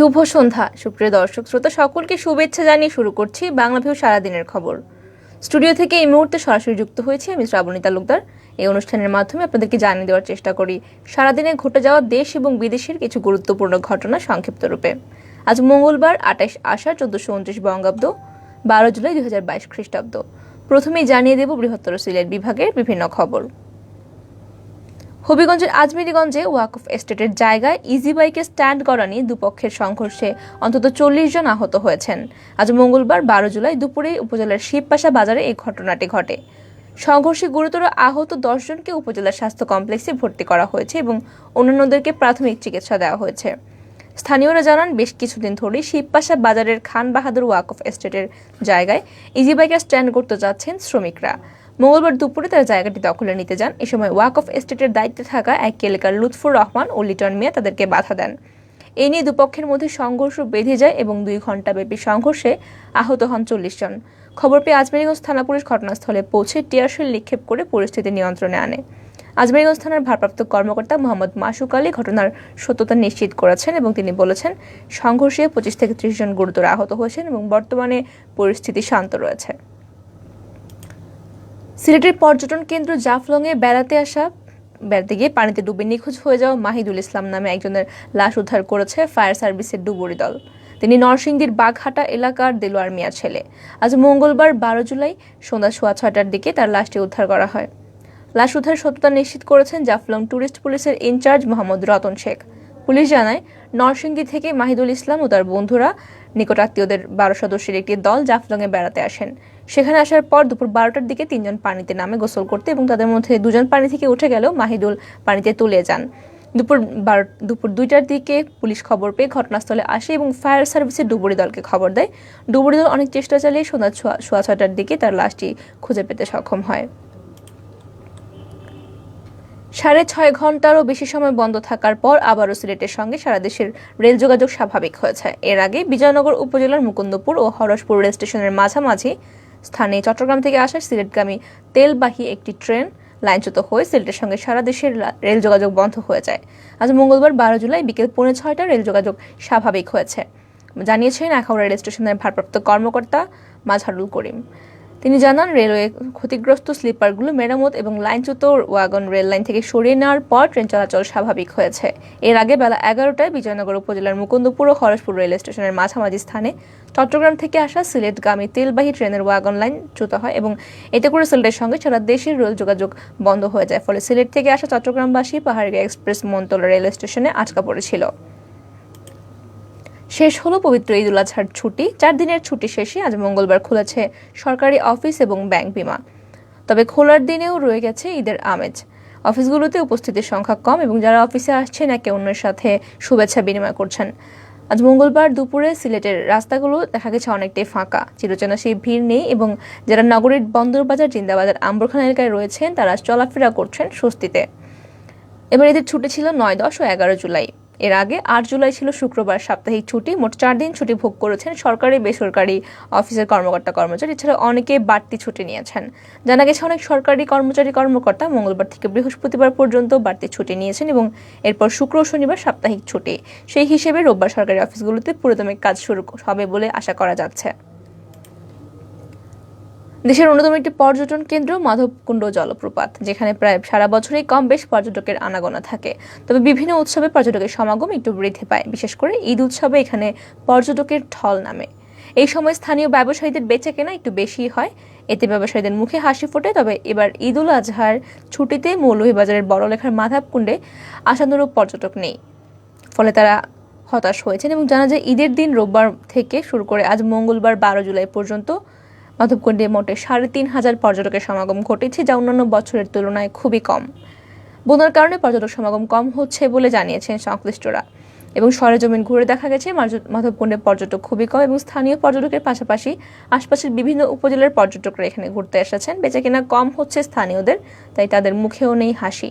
শুভ সন্ধ্যা সুপ্রিয় দর্শক শ্রোতা সকলকে শুভেচ্ছা জানিয়ে শুরু করছি বাংলাভিউ সারাদিনের খবর। স্টুডিও থেকে এই মুহূর্তে সরাসরি যুক্ত হয়েছি আমি শ্রাবণী তালুকদার। এই অনুষ্ঠানের মাধ্যমে আপনাদেরকে জানিয়ে দেওয়ার চেষ্টা করি সারাদিনে ঘটে যাওয়া দেশ এবং বিদেশের কিছু গুরুত্বপূর্ণ ঘটনা সংক্ষিপ্ত রূপে। আজ মঙ্গলবার 28 আষাঢ় 1429 বঙ্গাব্দ 12 জুলাই 2022 খ্রিস্টাব্দ। প্রথমেই জানিয়ে দেব বৃহত্তর সিলেট বিভাগের বিভিন্ন খবর। হবিগঞ্জের আজমিরিগঞ্জে ওয়াকফ এস্টেটের জায়গায় ইজি বাইকে স্ট্যান্ড করা নিয়ে দুপক্ষের সংঘর্ষে অন্তত 40 জন আহত হয়েছেন। আজ মঙ্গলবার 12 জুলাই দুপুরে উপজেলার শিবপাশা বাজারে এই ঘটনাটি ঘটে। সংঘর্ষে গুরুতর আহত 10 জনকে উপজেলার স্বাস্থ্য কমপ্লেক্সে ভর্তি করা হয়েছে এবং অন্যান্যদেরকে প্রাথমিক চিকিৎসা দেওয়া হয়েছে। স্থানীয়রা জানান, বেশ কিছুদিন ধরেই শিবপাশা বাজারের খান বাহাদুর ওয়াকফ এস্টেটের জায়গায় ইজি বাইকে স্ট্যান্ড করতে যাচ্ছেন শ্রমিকরা। মঙ্গলবার দুপুরে তারা জায়গাটি দখলে নিতে যান। এ সময় ওয়াকফ এস্টেটের দায়িত্বে থাকা এক এলাকার লুৎফুর রহমান ও লিটন মিয়া তাদেরকে বাধা দেন। এই নিয়ে দুপক্ষের মধ্যে সংঘর্ষ বেঁধে যায় এবং 2 ঘণ্টাব্যাপী সংঘর্ষে আহত হন 40 জন। খবর পেয়ে আজমিরিগঞ্জ থানা পুলিশ ঘটনাস্থলে পৌঁছে টিয়ারশেল নিক্ষেপ করে পরিস্থিতি নিয়ন্ত্রণে আনে। আজমিরিগঞ্জ থানার ভারপ্রাপ্ত কর্মকর্তা মোহাম্মদ মাসুক আলী ঘটনার সত্যতা নিশ্চিত করেছেন এবং তিনি বলেছেন, সংঘর্ষে 25 থেকে 30 জন গুরুতর আহত হয়েছেন এবং বর্তমানে পরিস্থিতি শান্ত রয়েছে। সিলেটের পর্যটন কেন্দ্র জাফলংয়ে বেড়াতে গিয়ে পানিতে ডুবে নিখোঁজ হয়ে যাওয়া মাহিদুল ইসলাম নামে একজনের লাশ উদ্ধার করেছে ফায়ার সার্ভিসের ডুবুরি দল। তিনি নরসিংদীর বাঘহাটা এলাকার দেলোয়ার মিয়ার ছেলে। আজ মঙ্গলবার 12 জুলাই সন্ধ্যা 6:30টার দিকে তার লাশটি উদ্ধার করা হয়। লাশ উদ্ধারের সত্যতা নিশ্চিত করেছেন জাফলং ট্যুরিস্ট পুলিশের ইনচার্জ মোহাম্মদ রতন শেখ। পুলিশ জানায়, নরসিংদী থেকে মাহিদুল ইসলাম ও তার বন্ধুরা নিকটাত্মীয়দের 12 সদস্যের একটি দল জাফলংয়ে বেড়াতে আসেন। সেখানে আসার পর দুপুর 12টার দিকে 3 জন পানিতে নামে গোসল করতে এবং তাদের মধ্যে 2 জন পানি থেকে উঠে গেলেও মাহিদুল পানিতে তলিয়ে যান। দুপুর 2টার দিকে পুলিশ খবর পেয়ে ঘটনাস্থলে আসে এবং ফায়ার সার্ভিসের ডুবুরি দলকে খবর দেয়। ডুবুরি দল অনেক চেষ্টা চালিয়ে সন্ধ্যা 6:30টার দিকে তার লাশটি খুঁজে পেতে সক্ষম হয়। 6.5 ঘন্টারও বেশি সময় বন্ধ থাকার পর আবারও সিলেটের সঙ্গে সারা দেশের রেল যোগাযোগ স্বাভাবিক হয়েছে। এর আগে বিজয়নগর উপজেলার মুকুন্দপুর ও হরসপুর রেল স্টেশনের মাঝামাঝি স্থানে চট্টগ্রাম থেকে আসা সিলেটগামী তেলবাহী একটি ট্রেন লাইনচ্যুত হয়ে সিলেটের সঙ্গে সারা দেশের রেল যোগাযোগ বন্ধ হয়ে যায়। আজ মঙ্গলবার 12 জুলাই বিকেল 6:45 রেল যোগাযোগ স্বাভাবিক হয়েছে জানিয়েছেন আখাউড়া রেল স্টেশনের ভারপ্রাপ্ত কর্মকর্তা মাজহারুল করিম। তিনি জানান, রেলওয়ে ক্ষতিগ্রস্ত স্লিপারগুলো মেরামত এবং লাইনচ্যুত ওয়াগন রেল লাইন থেকে সরিয়ে নেওয়ার পর ট্রেন চলাচল স্বাভাবিক হয়েছে। এর আগে বেলা 11টায় বিজয়নগর উপজেলার মুকুন্দপুর ও হরসপুর রেল স্টেশনের মাঝামাঝি স্থানে চট্টগ্রাম থেকে আসা সিলেটগামী তেলবাহী ট্রেনের ওয়াগন লাইন চ্যুত হয় এবং এতে করে সিলেটের সঙ্গে সারা দেশের রেল যোগাযোগ বন্ধ হয়ে যায়। ফলে সিলেট থেকে আসা চট্টগ্রামবাসী পাহাড়িয়া এক্সপ্রেস মনতলা রেল স্টেশনে আটকা পড়েছিল। শেষ হলো পবিত্র ঈদ উল আজহার ছুটি। 4 দিনের ছুটি শেষে আজ মঙ্গলবার খুলেছে সরকারি অফিস এবং ব্যাংক বিমা। তবে খোলার দিনেও রয়ে গেছে ঈদের আমেজ। অফিসগুলোতে উপস্থিতির সংখ্যা কম এবং যারা অফিসে আসছেন একে অন্যের সাথে শুভেচ্ছা বিনিময় করছেন। আজ মঙ্গলবার দুপুরে সিলেটের রাস্তাগুলো দেখা গেছে অনেকটাই ফাঁকা, চিরচেনা সেই ভিড় নেই এবং যারা নগরীর বন্দরবাজার, জিন্দাবাজার, আম্বরখানা এলাকায় রয়েছেন তারা চলাফেরা করছেন স্বস্তিতে। এবার ঈদের ছুটি ছিল 9, 10 ও 11 জুলাই। এর আগে 8 জুলাই ছিল শুক্রবার সাপ্তাহিক ছুটি। মোট 4 দিন ছুটি ভোগ করেছেন সরকারি বেসরকারি অফিসের কর্মকর্তা-কর্মচারী। এছাড়া অনেকে বাড়তি ছুটি নিয়েছেন। জানা গেছে অনেক সরকারি কর্মকর্তা মঙ্গলবার থেকে বৃহস্পতিবার পর্যন্ত বাড়তি ছুটি নিয়েছেন এবং এরপর শুক্র ও শনিবার সাপ্তাহিক ছুটি। সেই হিসেবে রোববার সরকারি অফিসগুলোতে পুরোদমে কাজ শুরু হবে বলে আশা করা যাচ্ছে। দেশের অন্যতম একটি পর্যটন কেন্দ্র মাধবকুণ্ড জলপ্রপাত, যেখানে প্রায় সারা বছরই কম বেশ পর্যটকের আনাগোনা থাকে। তবে বিভিন্ন উৎসবে পর্যটকের সমাগম একটু বৃদ্ধি পায়। বিশেষ করে ঈদ উৎসবে এখানে পর্যটকের ঢল নামে। এই সময় স্থানীয় ব্যবসায়ীদের বেচাকেনা একটু বেশি হয়, এতে ব্যবসায়ীদের মুখে হাসি ফোটে। তবে এবার ঈদ উল আজহার ছুটিতে মৌলভীবাজারের বড়লেখার মাধবকুণ্ডে আশানুরূপ পর্যটক নেই। ফলে তারা হতাশ হয়েছেন এবং জানা যায় ঈদের দিন রোববার থেকে শুরু করে আজ মঙ্গলবার 12 জুলাই পর্যন্ত মাধবকুণ্ডে মোটে 3,500 পর্যটকের সমাগম ঘটেছে, যা অন্যান্য বছরের তুলনায় খুবই কম। বন্যার কারণে পর্যটক সমাগম কম হচ্ছে বলে জানিয়েছেন সংশ্লিষ্টরা এবং সরেজমিন ঘুরে দেখা গেছে মাধবকুণ্ডে পর্যটক খুবই কম এবং স্থানীয় পর্যটকের পাশাপাশি আশপাশের বিভিন্ন উপজেলার পর্যটকরা এখানে ঘুরতে এসেছেন। বেচাকেনা কম হচ্ছে স্থানীয়দের, তাই তাদের মুখেও নেই হাসি।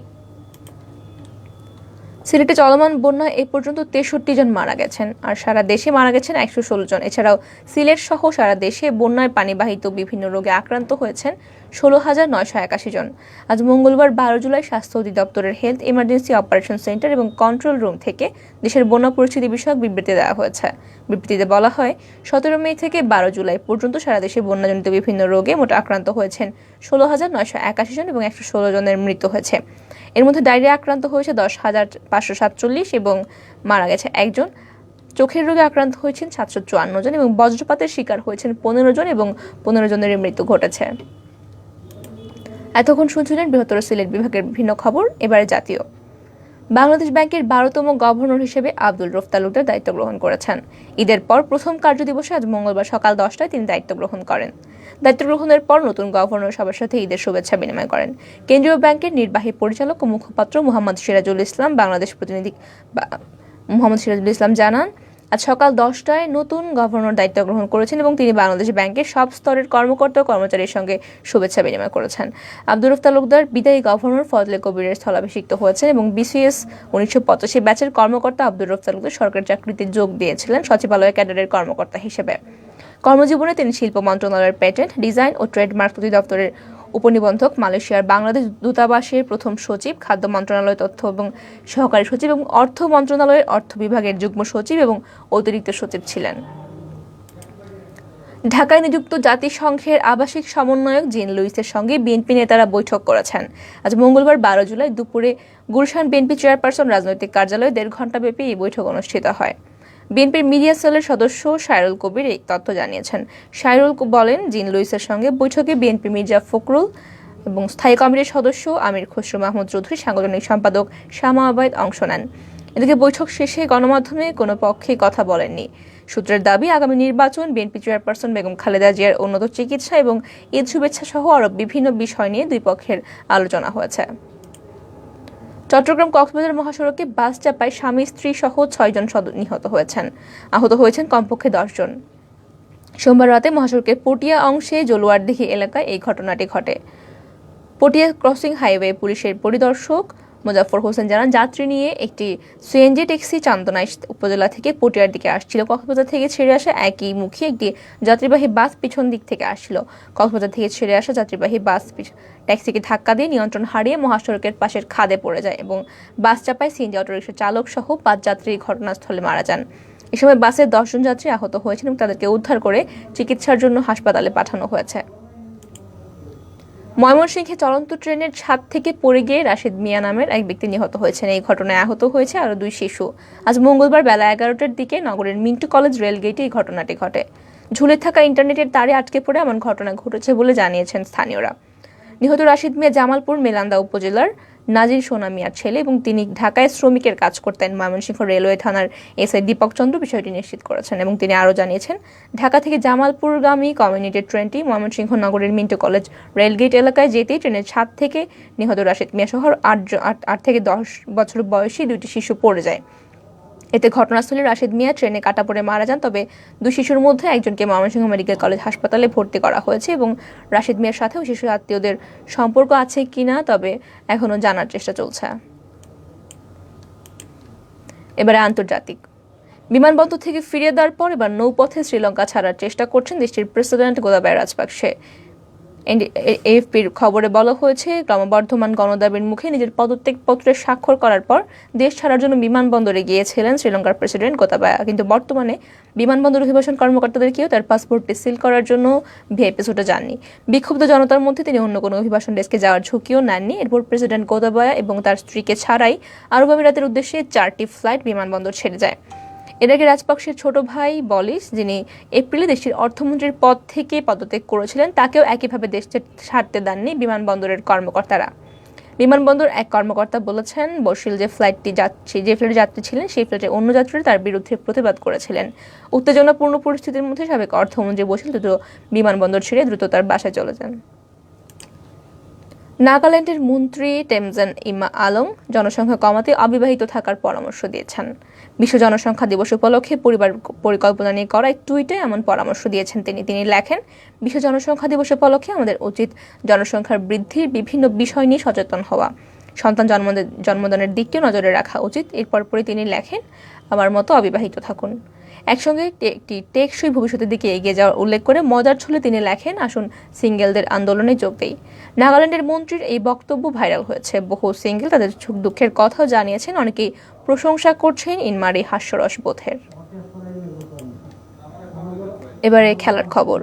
সিলেটে চলমান বন্যায় এ পর্যন্ত 63 জন মারা গেছেন, আর সারা দেশে মারা গেছেন 116 জন। এছাড়াও সিলেট সহ সারা দেশে বন্যায় পানিবাহিত বিভিন্ন রোগে আক্রান্ত হয়েছেন 16,981 জন। আজ মঙ্গলবার 12 জুলাই স্বাস্থ্য অধিদপ্তরের হেলথ ইমার্জেন্সি অপারেশন সেন্টার এবং কন্ট্রোল রুম থেকে দেশের বন্যা পরিস্থিতি বিষয়ক বিবৃতি দেওয়া হয়েছে। বিবৃতিতে বলা হয়, 17 মে থেকে 12 জুলাই পর্যন্ত সারা দেশে বন্যাজনিত বিভিন্ন রোগে মোট আক্রান্ত হয়েছেন 16,981 জন এবং 116 জনের মৃত্যু হয়েছে। এর মধ্যে ডায়রিয়া আক্রান্ত হয়েছে 10,547 এবং মারা গেছে একজন। চোখের রোগে আক্রান্ত হয়েছেন 754 জন এবং বজ্রপাতের শিকার হয়েছেন 15 জন এবং 15 জনের মৃত্যু ঘটেছে। এতক্ষণ শুনছিলেন বৃহত্তর সিলেট বিভাগের বিভিন্ন খবর। এবারে জাতীয়। বাংলাদেশ ব্যাংকের 12তম গভর্নর হিসেবে আব্দুল রউফ তালুকদার দায়িত্ব গ্রহণ করেছেন। ঈদের পর প্রথম কার্যদিবসে আজ মঙ্গলবার সকাল 10টায় তিনি দায়িত্ব গ্রহণ করেন। দায়িত্ব গ্রহণের পর নতুন গভর্নর সবার সাথে ঈদের শুভেচ্ছা বিনিময় করেন। কেন্দ্রীয় ব্যাংকের নির্বাহী পরিচালক ও মুখপাত্র মোহাম্মদ সিরাজুল ইসলাম বাংলাদেশ প্রতিনিধি মোহাম্মদ সিরাজুল ইসলাম জানান, আজ সকাল 10টায় নতুন গভর্নর দায়িত্ব গ্রহণ করেছেন এবং তিনি বাংলাদেশ ব্যাংকের সব স্তরের কর্মকর্তা ও কর্মচারীর সঙ্গে শুভেচ্ছা বিনিময় করেছেন। আব্দুল রউফ তালুকদার বিদায়ী গভর্নর ফজলে কবিরের স্থলাভিষিক্ত হয়েছেন এবং বিসিএস 1985 ব্যাচের কর্মকর্তা আব্দুল রউফ তালুকদার সরকারি চাকরিতে যোগ দিয়েছিলেন সচিবালয় ক্যাডারের কর্মকর্তা হিসেবে। কর্মজীবনে তিনি শিল্প মন্ত্রণালয়ের পেটেন্ট, ডিজাইন ও ট্রেডমার্ক অধিদপ্তরের উপনিবন্ধক, মালয়েশিয়ার বাংলাদেশ দূতাবাসের প্রথম সচিব, খাদ্য মন্ত্রণালয় তথ্য এবং সহকারী সচিব এবং অর্থ মন্ত্রণালয়ের অর্থ বিভাগের যুগ্ম সচিব এবং অতিরিক্ত সচিব ছিলেন। ঢাকায় নিযুক্ত জাতিসংঘের আবাসিক সমন্বয়ক জিন লুইসের সঙ্গে বিএনপি নেতারা বৈঠক করেছেন। আজ মঙ্গলবার 12 জুলাই দুপুরে গুলশান বিএনপি চেয়ারপারসন রাজনৈতিক কার্যালয়ে 1.5 ঘণ্টাব্যাপী এই বৈঠক অনুষ্ঠিত হয়। বিএনপির মিডিয়া সেলের সদস্য সাইরুল কবির এই তথ্য জানিয়েছেন। সাইরুল বলেন, জিন লুইসের সঙ্গে বৈঠকে বিএনপি মির্জা ফখরুল এবং স্থায়ী কমিটির সদস্য আমির খসরু মাহমুদ চৌধুরী, সাংগঠনিক সম্পাদক শামা আবাইদ অংশ নেন। এদিকে বৈঠক শেষে গণমাধ্যমে কোনো পক্ষে কথা বলেননি। সূত্রের দাবি, আগামী নির্বাচন, বিএনপি চেয়ারপারসন বেগম খালেদা জিয়ার উন্নত চিকিৎসা এবং ঈদ শুভেচ্ছা সহ আরও বিভিন্ন বিষয় নিয়ে দুই পক্ষের আলোচনা হয়েছে। চট্টগ্রাম কক্সবাজার মহাসড়কে বাস চাপায় স্বামী স্ত্রী সহ 6 জন নিহত হয়েছেন। আহত হয়েছেন কমপক্ষে 10 জন। সোমবার রাতে মহাসড়কের পটিয়া অংশে জলুয়ারদিঘি এলাকায় এই ঘটনাটি ঘটে। পটিয়া ক্রসিং হাইওয়ে পুলিশের পরিদর্শক মোজাফফর হোসেন জানান, যাত্রী নিয়ে একটি সিএনজি ট্যাক্সি চান্দনা উপজেলা থেকে পটিয়ার দিকে আসছিল। কক্সবাজার থেকে ছেড়ে আসা একই মুখী একটি যাত্রীবাহী বাস পিছন দিক থেকে আসছিল। কক্সবাজার থেকে ছেড়ে আসা যাত্রীবাহী বাস ট্যাক্সিকে ধাক্কা দিয়ে নিয়ন্ত্রণ হারিয়ে মহাসড়কের পাশের খাদে পড়ে যায় এবং বাস চাপায় সিএনজি অটোরিকশা চালক সহ 5 যাত্রী ঘটনাস্থলে মারা যান। এ সময় বাসের 10 জন যাত্রী আহত হয়েছেন এবং তাদেরকে উদ্ধার করে চিকিৎসার জন্য হাসপাতালে পাঠানো হয়েছে। ময়মনসিংহে চলন্ত ট্রেনের ছাদ থেকে পড়ে গিয়ে রাশিদ মিয়া নামের এক ব্যক্তি নিহত হয়েছেন। এই ঘটনায় আহত হয়েছে আরও 2 শিশু। আজ মঙ্গলবার বেলা 11টার দিকে নগরের মিন্টু কলেজ রেলগেটে এই ঘটনাটি ঘটে। ঝুলে থাকা ইন্টারনেটের তারে আটকে পড়ে এমন ঘটনা ঘটেছে বলে জানিয়েছেন স্থানীয়রা। নিহত রাশিদ মিয়া জামালপুর মেলান্দা উপজেলার নাজির সোনা মিয়ার ছেলে এবং তিনি ঢাকায় শ্রমিকের কাজ করতেন। ময়মনসিংহ রেলওয়ে থানার এসআই দীপক চন্দ্র বিষয়টি নিশ্চিত করেছেন এবং তিনি আরও জানিয়েছেন, ঢাকা থেকে জামালপুরগামী কমিউনিটি ট্রেনটি ময়মনসিংহ নগরের মিন্টু কলেজ রেলগেট এলাকায় যেতেই ট্রেনের ছাদ থেকে নিহত রাশিদ মিয়া সহ 8 থেকে 10 বছর বয়সী 2টি শিশু পড়ে যায়। এতে ঘটনাস্থলে রাশিদ মিয়া ট্রেনে কাটা পড়ে মারা যান। তবে 2 শিশুর মধ্যে একজনকে ময়মনসিংহ মেডিকেল কলেজ হাসপাতালে ভর্তি করা হয়েছে এবং রাশিদ মিয়ার সাথেও শিশু আত্মীয়দের সম্পর্ক আছে কিনা তবে এখনো জানার চেষ্টা চলছে। এবারে আন্তর্জাতিক। বিমানবন্দর থেকে ফিরিয়ে দেওয়ার পর এবার নৌপথে শ্রীলঙ্কা ছাড়ার চেষ্টা করছেন দেশটির প্রেসিডেন্ট গোতাবায়া রাজপাকসে। এএফপির খবরে বলা হয়েছে, ক্রমবর্ধমান গণদাবির মুখে নিজের পদত্যাগপত্রে স্বাক্ষর করার পর দেশ ছাড়ার জন্য বিমানবন্দরে গিয়েছিলেন শ্রীলঙ্কার প্রেসিডেন্ট গোতাবায়া। কিন্তু বর্তমানে বিমানবন্দর অভিবাসন কর্মকর্তাদেরকেও তার পাসপোর্টটি সিল করার জন্য ভিআইপি ছুটে যাননি। বিক্ষুব্ধ জনতার মধ্যে তিনি অন্য কোনো অভিবাসন ডেস্কে যাওয়ার ঝুঁকিও নেননি। এরপর প্রেসিডেন্ট গোতাবায়া এবং তার স্ত্রীকে ছাড়াই আরব আমিরাতের উদ্দেশ্যে 4টি ফ্লাইট বিমানবন্দর ছেড়ে যায়। এর আগে রাজপাকসের ছোট ভাই বলিস, যিনি এপ্রিলে দেশটির অর্থমন্ত্রীর পদ থেকে পদত্যাগ করেছিলেন, তাকেও একইভাবে দেশ ছাড়তে দেননি বিমানবন্দরের কর্মকর্তারা। বিমানবন্দর এক কর্মকর্তা বলেছেন, বসিল যে ফ্লাইটে যাত্রী ছিলেন সেই ফ্লাইটে অন্য যাত্রীরা তার বিরুদ্ধে প্রতিবাদ করেছিলেন। উত্তেজনাপূর্ণ পরিস্থিতির মধ্যে সাবেক অর্থমন্ত্রী বসিল দ্রুত বিমানবন্দর ছেড়ে দ্রুত তার বাসায় চলে যান। নাগাল্যান্ডের মন্ত্রী টেমজান ইমা আলং জনসংখ্যা কমাতে অবিবাহিত থাকার পরামর্শ দিয়েছেন। বিশ্ব জনসংখ্যা দিবস উপলক্ষে পরিবার পরিকল্পনা নিয়ে করা এক টুইটে এমন পরামর্শ দিয়েছেন তিনি লেখেন, বিশ্ব জনসংখ্যা দিবস উপলক্ষে আমাদের উচিত জনসংখ্যার বৃদ্ধির বিভিন্ন বিষয় নিয়ে সচেতন হওয়া। সন্তান জন্মদানের দিকটিও নজরে রাখা উচিত। এরপর তিনি লেখেন, আমার মতো অবিবাহিত থাকুন। একসঙ্গে একটি টেকসই ভবিষ্যতের দিকে এগিয়ে যাওয়ার উল্লেখ করে মজার ছলে তিনি লেখেন, আসুন সিঙ্গেলদের আন্দোলনে যোগ দেই। নাগাল্যান্ডের মন্ত্রীর এই বক্তব্য ভাইরাল হয়েছে। বহু সিঙ্গেল তাদের সুখ দুঃখের কথাও জানিয়েছেন। অনেকেই প্রশংসা করছেন ইনমার এই হাস্যরস বোধের। এবারে খেলার খবর।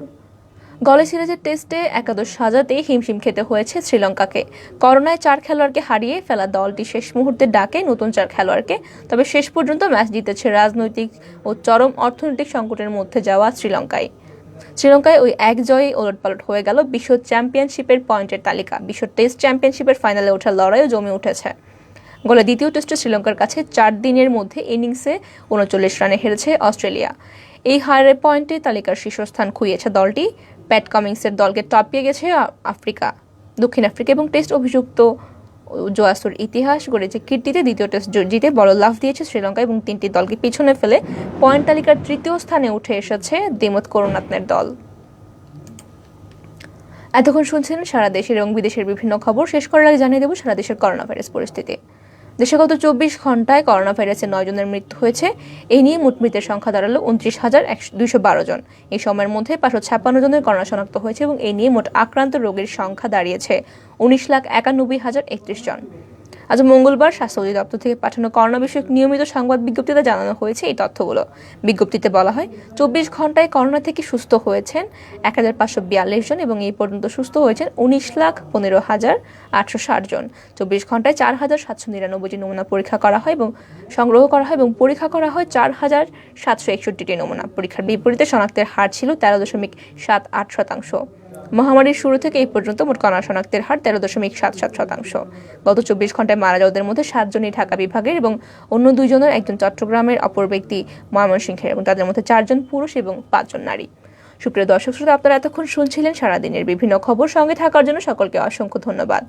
গলে সিরিজের টেস্টে একাদশ সাজাতেই হিমশিম খেতে হয়েছে শ্রীলঙ্কাকে। করোনায় 4 খেলোয়াড়কে হারিয়ে ফেলা দলটি শেষ মুহূর্তে ডাকে নতুন 4 খেলোয়াড়কে। তবে শেষ পর্যন্ত ম্যাচ জিতেছে রাজনৈতিক ও চরম অর্থনৈতিক সংকটের মধ্যে যাওয়া শ্রীলঙ্কায় ওই এক জয়ে ওলটপালট হয়ে গেল বিশ্ব চ্যাম্পিয়নশিপের পয়েন্টের তালিকা। বিশ্ব টেস্ট চ্যাম্পিয়নশিপের ফাইনালে ওঠার লড়াইও জমে উঠেছে। গলে দ্বিতীয় টেস্টে শ্রীলঙ্কার কাছে 4 দিনের মধ্যে ইনিংসে 39 রানে হেরেছে অস্ট্রেলিয়া। এই হারের পয়েন্টে তালিকার শীর্ষস্থান খুইয়েছে দলটি। প্যাট কামিন্সের দলকে টপিয়ে গেছে দক্ষিণ আফ্রিকা এবং টেস্ট অভিযুক্ত জোয়াসুর ইতিহাস গড়েছে কীর্তিতে দ্বিতীয় টেস্ট জিতে বড় লাফ দিয়েছে শ্রীলঙ্কা এবং 3টি দলকে পিছনে ফেলে পয়েন্ট তালিকার 3য় স্থানে উঠে এসেছে দিমত করুণারত্নের দল। এতক্ষণ শুনছেন সারা দেশের এবং বিদেশের বিভিন্ন খবর। শেষ করার আগে জানিয়ে দেব সারা দেশের করোনা ভাইরাস পরিস্থিতি। দেশে গত 24 ঘন্টায় করোনা ভাইরাসে 9 জনের মৃত্যু হয়েছে। এই নিয়ে মোট মৃতের সংখ্যা দাঁড়ালো 29,212 জন। এই সময়ের মধ্যে 556 জনের করোনা শনাক্ত হয়েছে এবং এই নিয়ে মোট আক্রান্ত রোগীর সংখ্যা দাঁড়িয়েছে 19,91,031 জন। আজ মঙ্গলবার স্বাস্থ্য অধিদপ্তর থেকে পাঠানো করোনা বিষয়ক নিয়মিত সংবাদ বিজ্ঞপ্তিতে জানানো হয়েছে এই তথ্যগুলো। বিজ্ঞপ্তিতে বলা হয়, 24 ঘন্টায় করোনা থেকে সুস্থ হয়েছেন 1,542 জন এবং এই পর্যন্ত সুস্থ হয়েছেন 19,15,860 জন। 24 ঘন্টায় 4,799টি নমুনা পরীক্ষা করা হয় এবং সংগ্রহ করা হয় এবং পরীক্ষা করা হয় 4,761টি নমুনা। পরীক্ষার বিপরীতে শনাক্তের হার ছিল 13.78%। মহামারীর শুরু থেকে এই পর্যন্ত মোট করোনা শনাক্তের হার 13.77%। গত 24 ঘন্টায় মারা যাওয়াদের মধ্যে 7 জনই ঢাকা বিভাগের এবং অন্য 2 জনের, একজন চট্টগ্রামের, অপর ব্যক্তি ময়মনসিংহের এবং তাদের মধ্যে 4 জন পুরুষ এবং 5 জন নারী। সুপ্রিয় দর্শক শ্রোতা, আপনারা এতক্ষণ শুনছিলেন সারাদিনের বিভিন্ন খবর। সঙ্গে থাকার জন্য সকলকে অসংখ্য ধন্যবাদ।